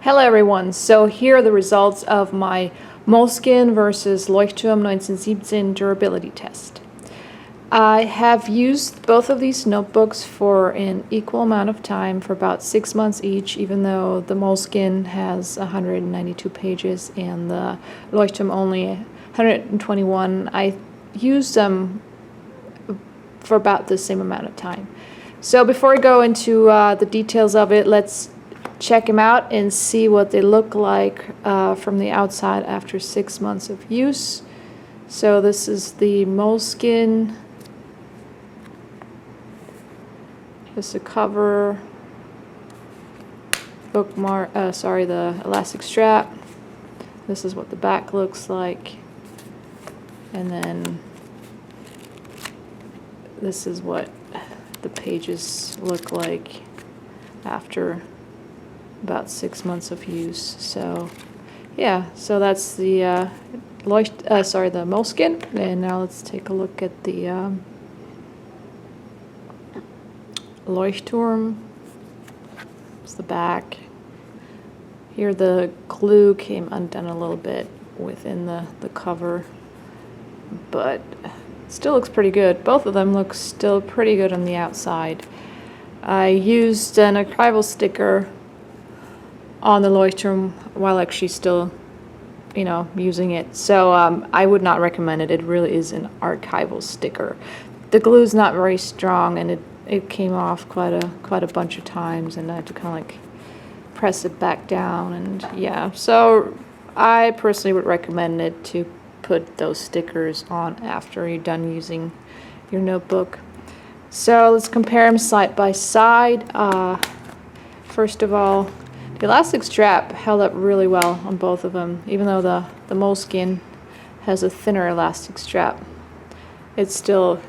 Hello everyone, so here are the results of my Moleskine versus Leuchtturm 1917 durability test. I have used both of these notebooks for an equal amount of time, for about 6 months each, even though the Moleskine has 192 pages and the Leuchtturm only 121. I used them for about the same amount of time. So before I go into the details of it, let's check them out and see what they look like from the outside after 6 months of use. So this is the Moleskine. This is the cover, bookmark, the elastic strap. This is what the back looks like. And then this is what the pages look like after about 6 months of use. So yeah, so that's the the Moleskine. And now let's take a look at the Leuchtturm. It's the back. Here the glue came undone a little bit within the cover, but it still looks pretty good. Both of them look still pretty good on the outside. I used an archival sticker on the Leuchtturm while actually still, using it. So I would not recommend it. It really is an archival sticker. The glue is not very strong, and it came off quite a bunch of times, and I had to kind of like press it back down, and yeah. So I personally would recommend it to put those stickers on after you're done using your notebook. So let's compare them side by side. First of all, the elastic strap held up really well on both of them, even though the Moleskine has a thinner elastic strap. It's still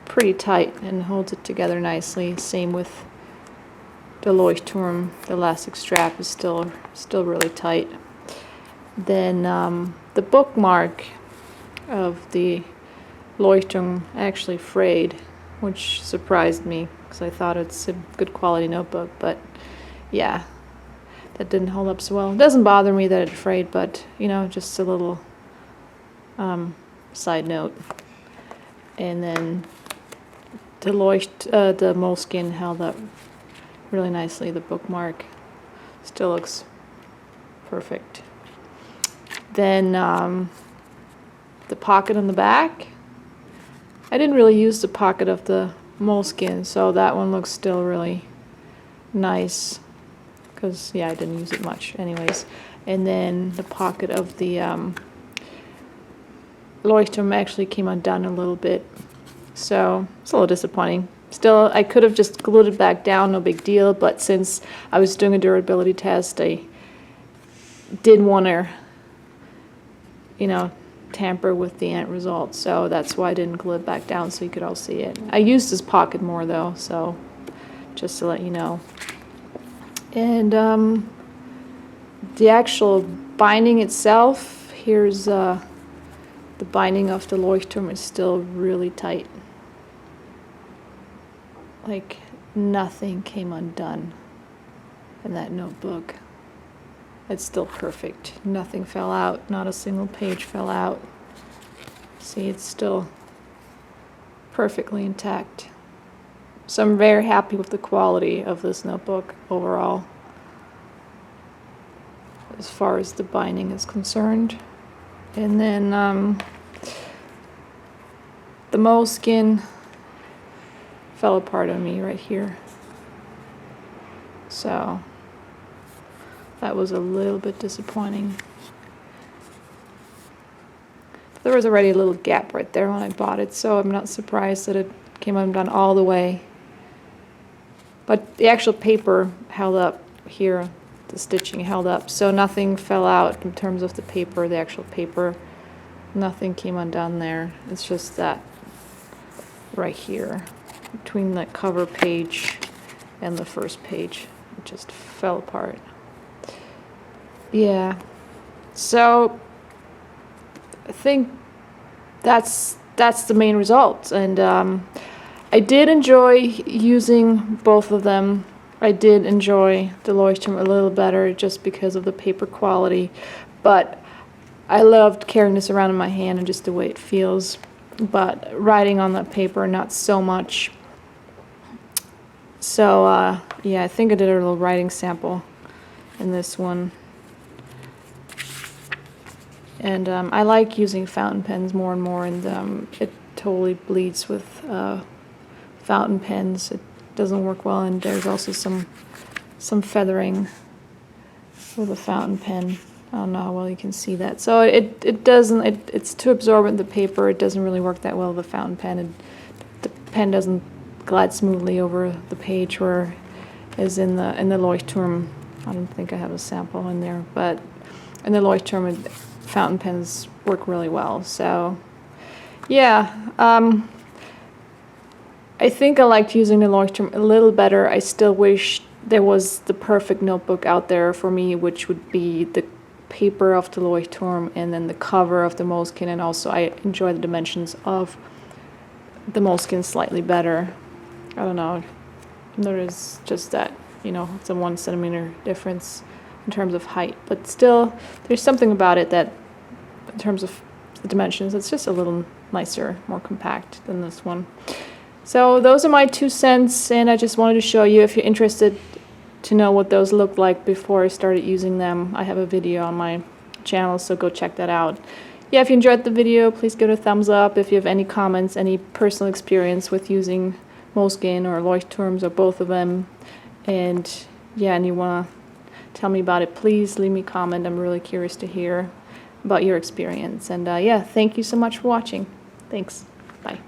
pretty tight and holds it together nicely. Same with the Leuchtturm. The elastic strap is still really tight. Then the bookmark of the Leuchtturm actually frayed, which surprised me because I thought it's a good quality notebook, but yeah, that didn't hold up so well. It doesn't bother me that it frayed, but just a little side note. And then the Moleskine held up really nicely. The bookmark still looks perfect. Then the pocket on the back. I didn't really use the pocket of the Moleskine, so that one looks still really nice. Because yeah, I didn't use it much anyways. And then the pocket of the Leuchtturm actually came undone a little bit, so it's a little disappointing. Still, I could have just glued it back down, no big deal, but since I was doing a durability test, I did want to tamper with the end result, so that's why I didn't glue it back down so you could all see it. I used this pocket more though, so just to let you know. And the actual binding itself, here's the binding of the Leuchtturm is still really tight. Like nothing came undone in that notebook. It's still perfect. Nothing fell out, not a single page fell out. See, it's still perfectly intact. So I'm very happy with the quality of this notebook overall, as far as the binding is concerned. And then the Moleskine fell apart on me right here. So that was a little bit disappointing. There was already a little gap right there when I bought it, so I'm not surprised that it came undone all the way. But the actual paper held up here, the stitching held up, so nothing fell out in terms of the paper, the actual paper. Nothing came undone there. It's just that right here, between the cover page and the first page, it just fell apart. Yeah, so I think that's the main result, and I did enjoy using both of them I did enjoy the Leuchtturm a little better just because of the paper quality, but I loved carrying this around in my hand and just the way it feels. But writing on the paper, not so much. So yeah, I think I did a little writing sample in this one. And I like using fountain pens more and more, and it totally bleeds with fountain pens. It doesn't work well, and there's also some feathering with a fountain pen. I don't know how well you can see that. So it's too absorbent, the paper. It doesn't really work that well with a fountain pen. The pen doesn't glide smoothly over the page, where as in the Leuchtturm. I don't think I have a sample in there, but in the Leuchtturm, fountain pens work really well. So yeah, I think I liked using the Leuchtturm a little better. I still wish there was the perfect notebook out there for me, which would be the paper of the Leuchtturm and then the cover of the Moleskine, and also I enjoy the dimensions of the Moleskine slightly better. I don't know, there is just that, you know, it's a 1 centimeter difference in terms of height, but still there's something about it that in terms of the dimensions, it's just a little nicer, more compact than this one. So those are my 2 cents, and I just wanted to show you, if you're interested to know what those look like before I started using them. I have a video on my channel, so go check that out. Yeah, if you enjoyed the video, please give it a thumbs up. If you have any comments, any personal experience with using Moleskine or Leuchtturms or both of them, and yeah, and you want to tell me about it, please leave me a comment. I'm really curious to hear about your experience. And yeah, thank you so much for watching. Thanks. Bye.